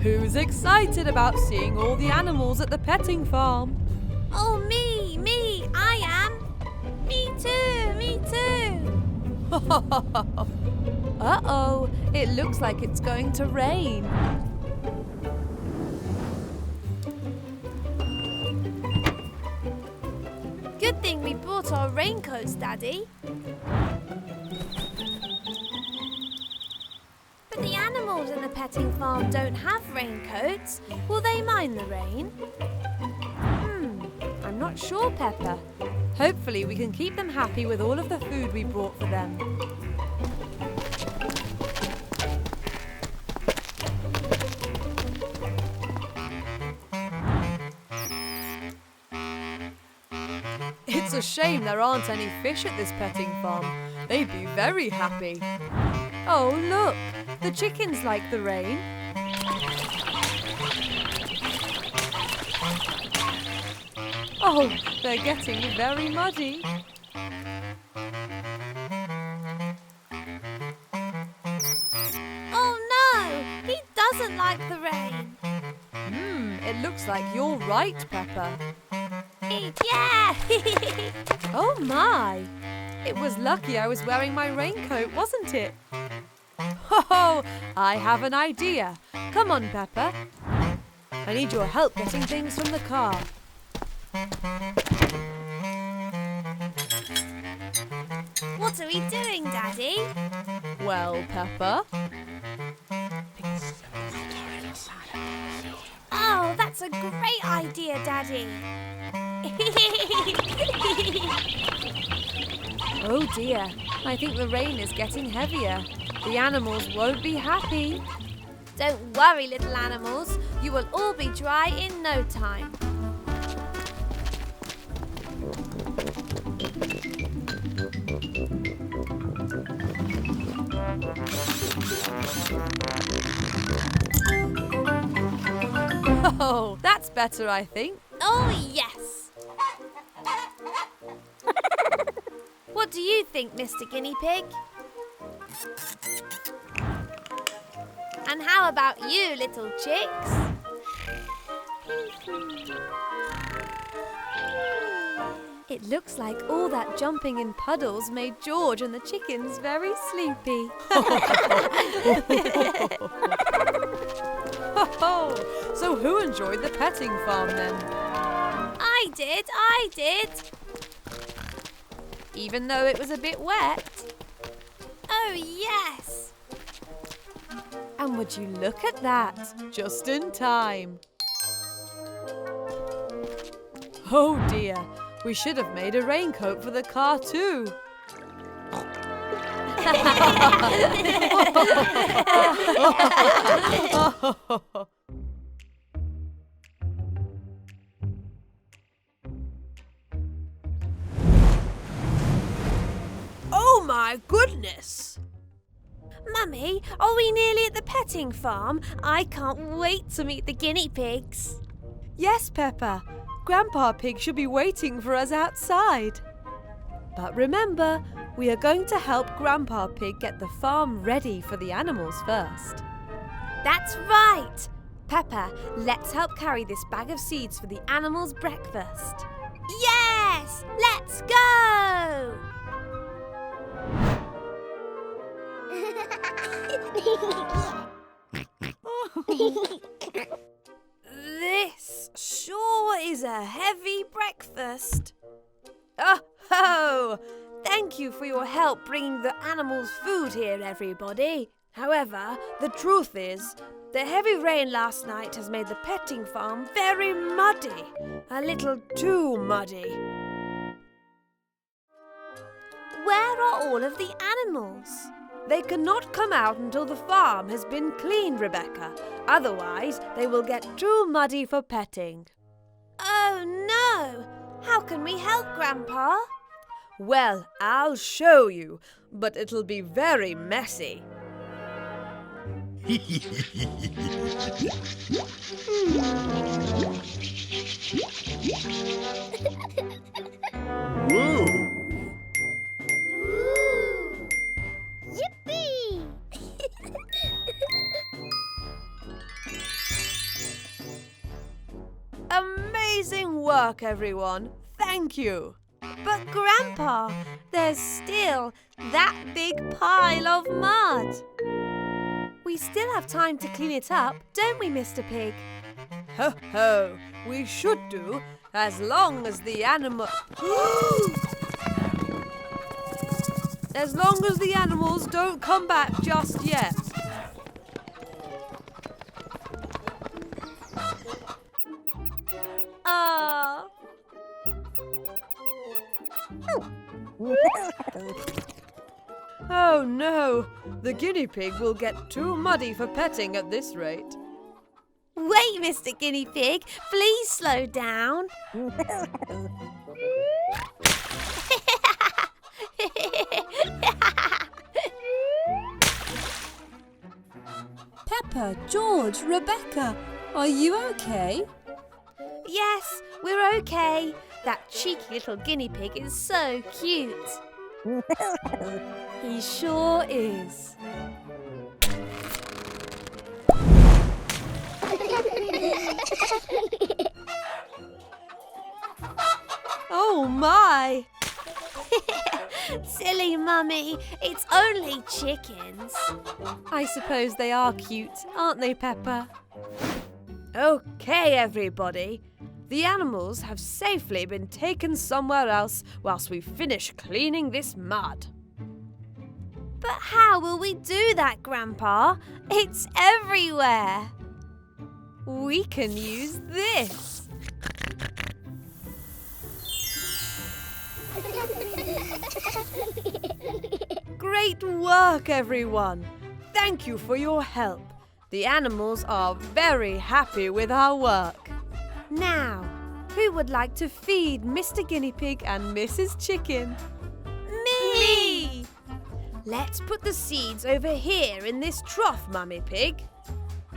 Who's excited about seeing all the animals at the petting farm? Oh, me, I am. Me too. Uh-oh, it looks like it's going to rain. Good thing we brought our raincoats, Daddy. But the animals in the petting farm don't have raincoats. Will they mind the rain? I'm not sure, Peppa. Hopefully we can keep them happy with all of the food we brought for them. It's a shame there aren't any fish at this petting farm. They'd be very happy. Oh, look! The chickens like the rain. Oh, they're getting very muddy. Oh no! He doesn't like the rain. It looks like you're right, Peppa. Yeah! Oh my! It was lucky I was wearing my raincoat, wasn't it? Oh, I have an idea. Come on, Peppa. I need your help getting things from the car. What are we doing, Daddy? Well, Peppa. Oh, that's a great idea, Daddy. Oh dear, I think the rain is getting heavier. The animals won't be happy. Don't worry, little animals. You will all be dry in no time. Oh, that's better, I think. Oh, yes. What do you think, Mr. Guinea Pig? And how about you, little chicks? It looks like all that jumping in puddles made George and the chickens very sleepy. So who enjoyed the petting farm then? I did. Even though it was a bit wet? Oh, yes. And would you look at that, just in time. Oh dear, we should have made a raincoat for the car too. Oh my goodness! Mummy, are we nearly at the petting farm? I can't wait to meet the guinea pigs. Yes, Peppa. Grandpa Pig should be waiting for us outside. But remember, we are going to help Grandpa Pig get the farm ready for the animals first. That's right. Peppa, let's help carry this bag of seeds for the animals' breakfast. Yes! Let's go! This sure is a heavy breakfast. Oh, thank you for your help bringing the animals food here, everybody. However, the truth is, the heavy rain last night has made the petting farm very muddy. A little too muddy. Where are all of the animals? They cannot come out until the farm has been cleaned, Rebecca. Otherwise, they will get too muddy for petting. Oh no! How can we help, Grandpa? Well, I'll show you, but it'll be very messy. Whoa! Yippee! work, everyone. Thank you. But Grandpa, there's still that big pile of mud. We still have time to clean it up, don't we, Mr. Pig? Ho ho, we should do, as long as the animals don't come back just yet. Ah. Oh no, the guinea pig will get too muddy for petting at this rate. Wait, Mr. Guinea Pig, please slow down. Peppa, George, Rebecca, are you okay? Yes, we're okay. That cheeky little guinea pig is so cute. He sure is. Oh my! Silly Mummy, it's only chickens. I suppose they are cute, aren't they, Peppa? Okay, everybody. The animals have safely been taken somewhere else whilst we finish cleaning this mud. But how will we do that, Grandpa? It's everywhere. We can use this. Great work, everyone. Thank you for your help. The animals are very happy with our work. Now, who would like to feed Mr. Guinea Pig and Mrs. Chicken? Me! Let's put the seeds over here in this trough, Mummy Pig.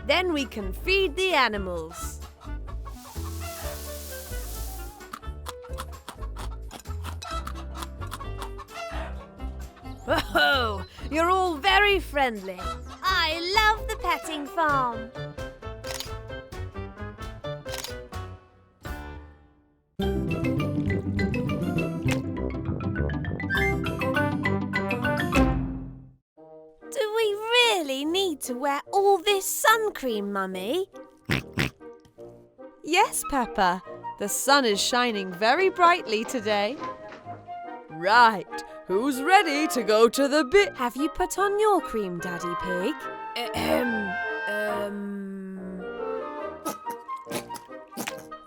Then we can feed the animals. Oh, you're all very friendly. I love the petting farm. Do we really need to wear all this sun cream, Mummy? Yes, Peppa. The sun is shining very brightly today. Right, who's ready to go to the bit? Have you put on your cream, Daddy Pig?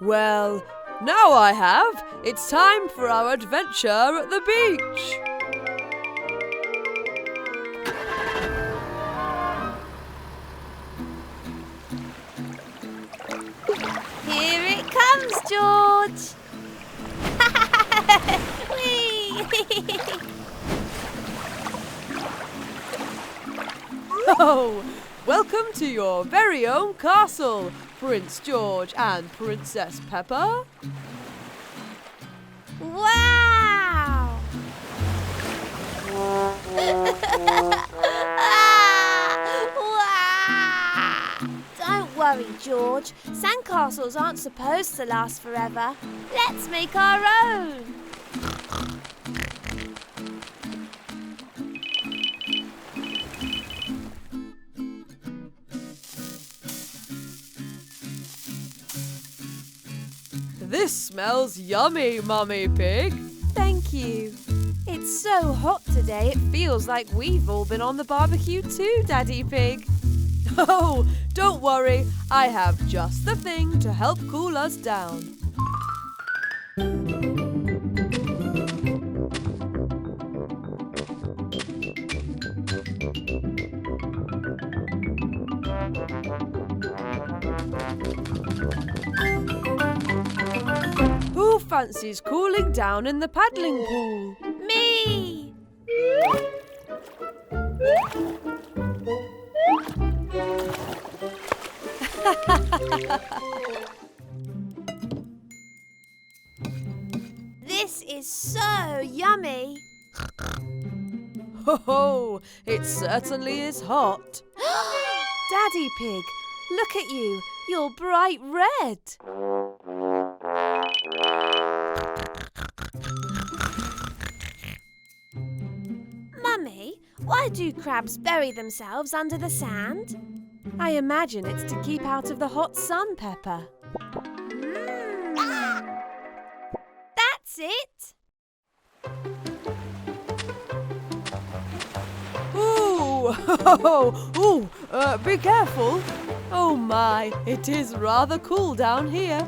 Well, now I have. It's time for our adventure at the beach. Here it comes, George. Whee! Oh, welcome to your very own castle, Prince George and Princess Peppa. Wow! Wow! Don't worry, George. Sandcastles aren't supposed to last forever. Let's make our own. This smells yummy, Mummy Pig. Thank you. It's so hot today, it feels like we've all been on the barbecue too, Daddy Pig. Oh, don't worry. I have just the thing to help cool us down. Who fancies cooling down in the paddling pool? Me! This is so yummy. Ho ho! It certainly is hot. Daddy Pig, look at you. You're bright red. Mummy, why do crabs bury themselves under the sand? I imagine it's to keep out of the hot sun, Peppa. That's it. Ooh, be careful. Oh my, it is rather cool down here.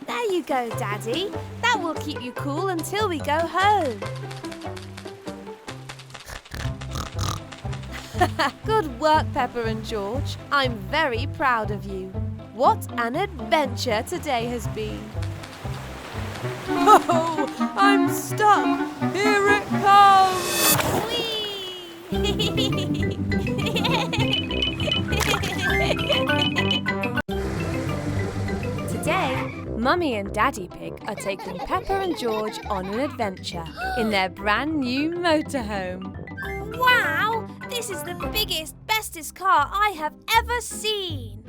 There you go, Daddy. That will keep you cool until we go home. Good work, Peppa and George. I'm very proud of you. What an adventure today has been. Oh, I'm stuck. Here it comes. Today, Mummy and Daddy Pig are taking Peppa and George on an adventure in their brand new motorhome. Wow! This is the biggest, bestest car I have ever seen.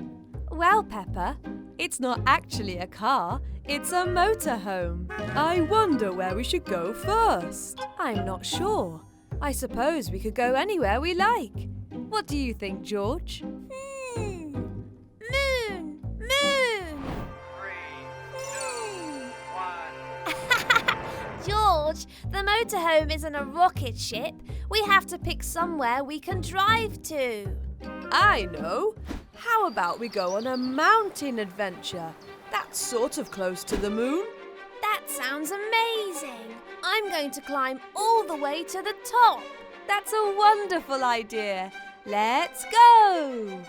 Well, Peppa, it's not actually a car, it's a motorhome. I wonder where we should go first. I'm not sure. I suppose we could go anywhere we like. What do you think, George? Moon! 3, 2, 1. George, the motorhome isn't a rocket ship. We have to pick somewhere we can drive to. I know. How about we go on a mountain adventure? That's sort of close to the moon. That sounds amazing. I'm going to climb all the way to the top. That's a wonderful idea. Let's go!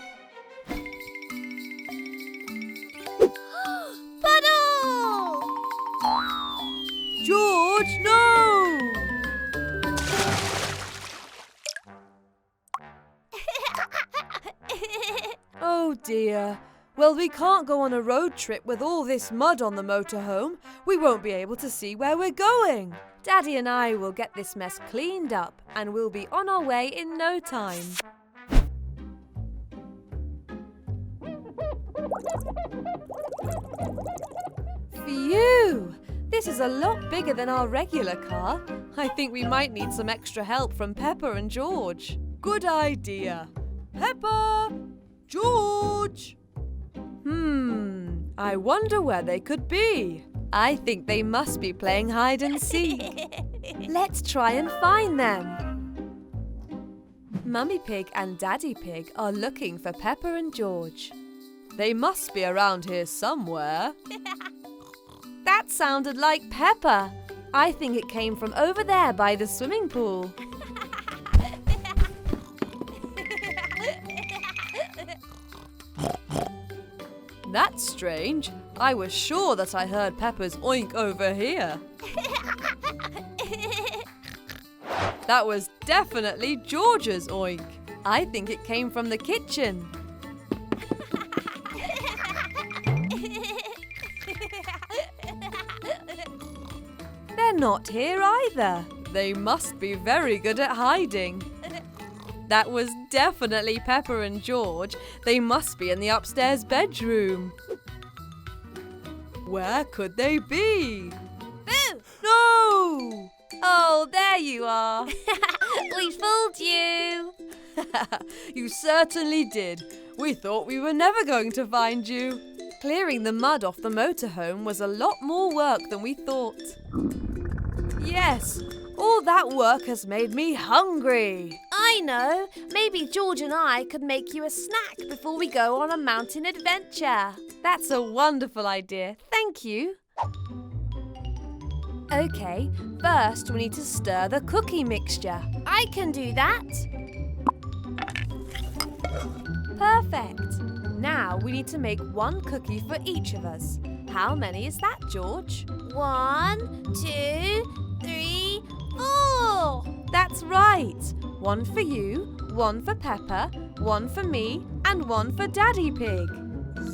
Puddle! George, no! Oh dear. Well, we can't go on a road trip with all this mud on the motorhome. We won't be able to see where we're going. Daddy and I will get this mess cleaned up and we'll be on our way in no time. Phew! This is a lot bigger than our regular car. I think we might need some extra help from Peppa and George. Good idea. Peppa! George! I wonder where they could be. I think they must be playing hide and seek. Let's try and find them. Mummy Pig and Daddy Pig are looking for Peppa and George. They must be around here somewhere. That sounded like Peppa. I think it came from over there by the swimming pool. That's strange. I was sure that I heard Peppa's oink over here. That was definitely George's oink. I think it came from the kitchen. They're not here either. They must be very good at hiding. That was definitely Peppa and George. They must be in the upstairs bedroom. Where could they be? Boo! No! Oh, there you are. We fooled you. You certainly did. We thought we were never going to find you. Clearing the mud off the motorhome was a lot more work than we thought. Yes, all that work has made me hungry. I know. Maybe George and I could make you a snack before we go on a mountain adventure. That's a wonderful idea. Thank you. Okay, first we need to stir the cookie mixture. I can do that. Perfect. Now we need to make one cookie for each of us. How many is that, George? 1, 2, 3, 4. That's right. One for you, one for Peppa, one for me, and one for Daddy Pig.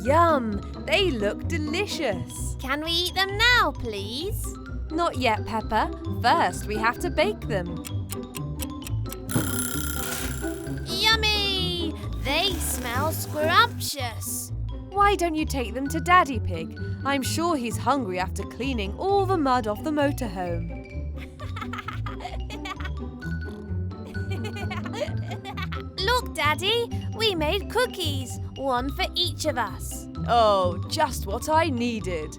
Yum! They look delicious. Can we eat them now, please? Not yet, Peppa. First, we have to bake them. Yummy! They smell scrumptious. Why don't you take them to Daddy Pig? I'm sure he's hungry after cleaning all the mud off the motorhome. Look, Daddy, we made cookies, one for each of us. Oh, just what I needed.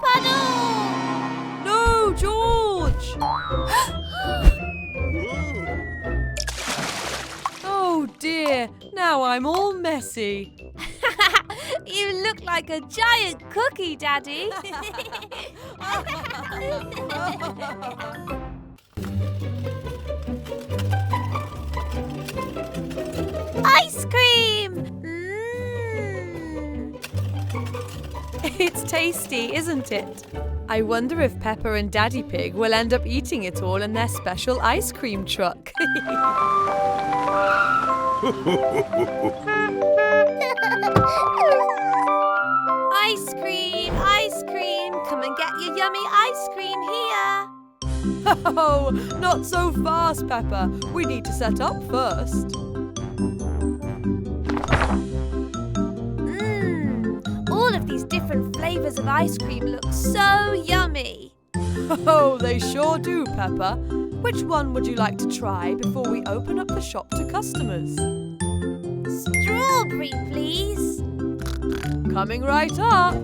Puddle! No, George! Oh dear, now I'm all messy. You look like a giant cookie, Daddy. Ice cream! It's tasty, isn't it? I wonder if Peppa and Daddy Pig will end up eating it all in their special ice cream truck. Ice cream, ice cream! Come and get your yummy ice cream here. Oh, not so fast, Peppa. We need to set up first. All of these different flavours of ice cream look so yummy. Oh, they sure do, Peppa. Which one would you like to try before we open up the shop to customers? Strawberry, please. Coming right up.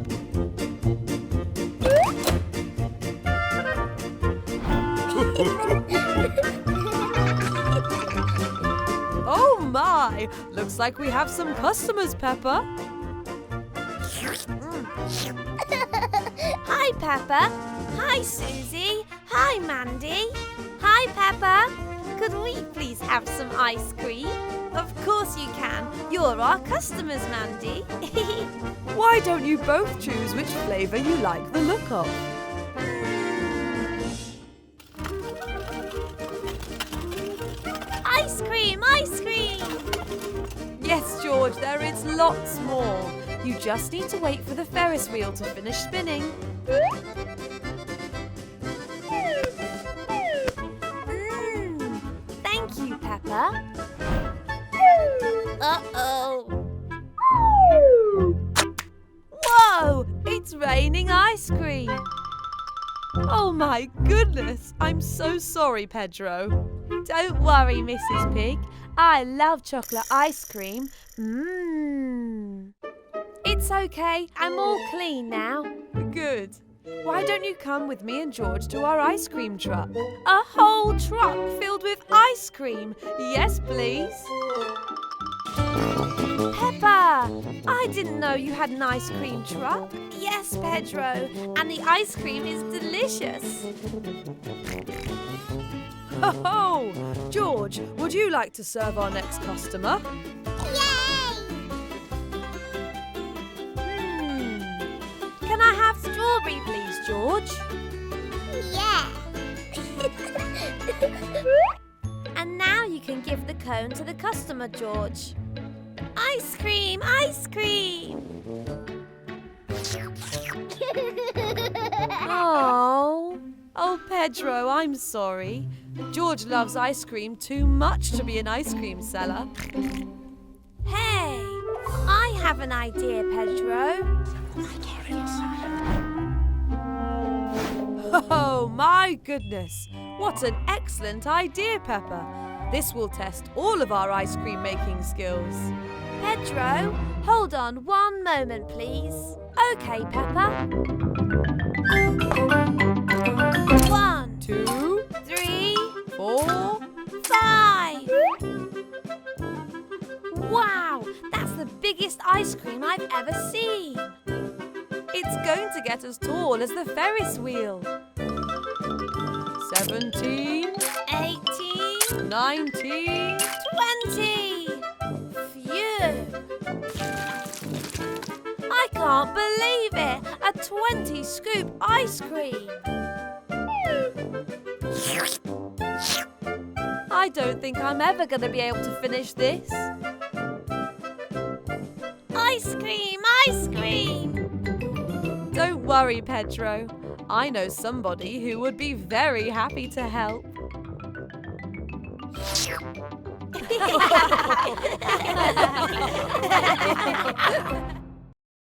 Oh my! Looks like we have some customers, Peppa. Hi, Peppa. Hi, Susie. Hi, Mandy. Hi, Peppa. Could we please have some ice cream? Of course you can. You're our customers, Mandy. Why don't you both choose which flavour you like the look of? Ice cream, ice cream. Yes, George, there is lots more. You just need to wait for the Ferris wheel to finish spinning. Thank you, Peppa. Uh-oh. Whoa! It's raining ice cream. Oh my goodness! I'm so sorry, Pedro. Don't worry, Mrs. Pig. I love chocolate ice cream. It's okay. I'm all clean now. Good. Why don't you come with me and George to our ice cream truck? A whole truck filled with ice cream. Yes, please. Peppa, I didn't know you had an ice cream truck. Yes, Pedro, and the ice cream is delicious. Oh, George, would you like to serve our next customer? Yay! Can I have strawberry, please, George? Yeah. And now you can give the cone to the customer, George. Ice cream, ice cream! Oh, Pedro, I'm sorry. George loves ice cream too much to be an ice cream seller. Hey, I have an idea, Pedro. Oh, my goodness. What an excellent idea, Peppa. This will test all of our ice cream making skills. Pedro, hold on one moment, please. Okay, Peppa. 1, 2, 3, 4. 5. Wow, that's the biggest ice cream I've ever seen. It's going to get as tall as the Ferris wheel. 17, 18, 19. 20. Phew. I can't believe it. A 20-scoop ice cream. I don't think I'm ever going to be able to finish this. Ice cream, ice cream. Don't worry, Pedro. I know somebody who would be very happy to help. Peppa.